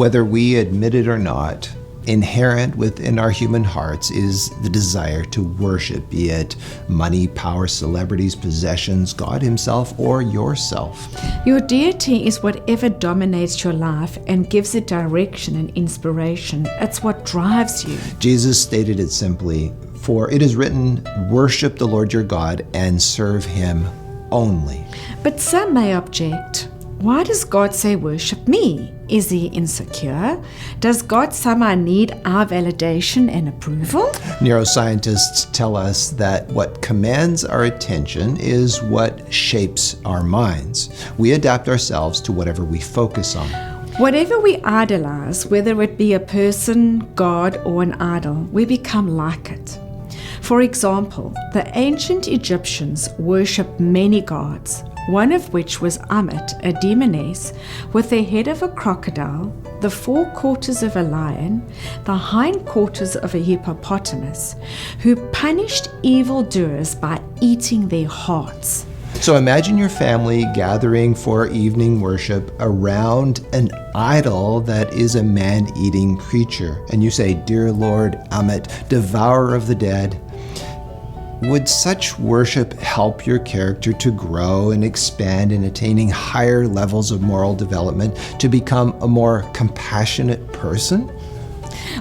Whether we admit it or not, inherent within our human hearts is the desire to worship, be it money, power, celebrities, possessions, God himself, or yourself. Your deity is whatever dominates your life and gives it direction and inspiration. It's what drives you. Jesus stated it simply, "For it is written, worship the Lord your God and serve him only." But some may object. Why does God say worship me? Is he insecure? Does God somehow need our validation and approval? Neuroscientists tell us that what commands our attention is what shapes our minds. We adapt ourselves to whatever we focus on. Whatever we idolize, whether it be a person, God, or an idol, we become like it. For example, the ancient Egyptians worshipped many gods, one of which was Ammit, a demoness, with the head of a crocodile, the forequarters of a lion, the hindquarters of a hippopotamus, who punished evildoers by eating their hearts. So imagine your family gathering for evening worship around an idol that is a man-eating creature. And you say, "Dear Lord Ammit, devourer of the dead." Would such worship help your character to grow and expand in attaining higher levels of moral development to become a more compassionate person?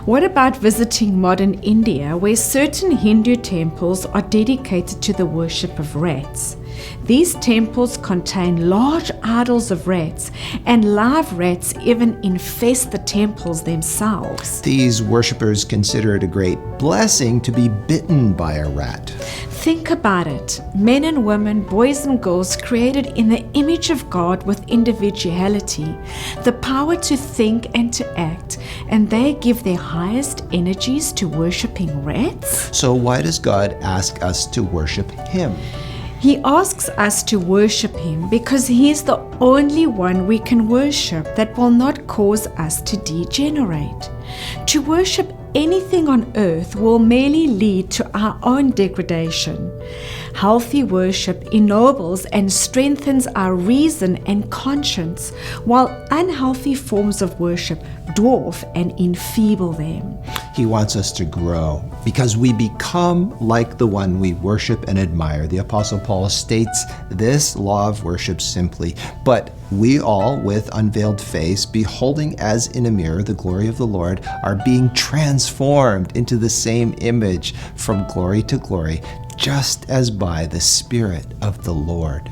What about visiting modern India, where certain Hindu temples are dedicated to the worship of rats? These temples contain large idols of rats, and live rats even infest the temples themselves. These worshippers consider it a great blessing to be bitten by a rat. Think about it. Men and women, boys and girls, created in the image of God with individuality, the power to think and to act, and they give their highest energies to worshipping rats? So why does God ask us to worship him? He asks us to worship him because he is the only one we can worship that will not cause us to degenerate. To worship anything on earth will merely lead to our own degradation. Healthy worship ennobles and strengthens our reason and conscience, while unhealthy forms of worship dwarf and enfeeble them. He wants us to grow because we become like the one we worship and admire. The Apostle Paul states this law of worship simply, "But we all, with unveiled face, beholding as in a mirror the glory of the Lord, are being transformed into the same image from glory to glory, just as by the Spirit of the Lord."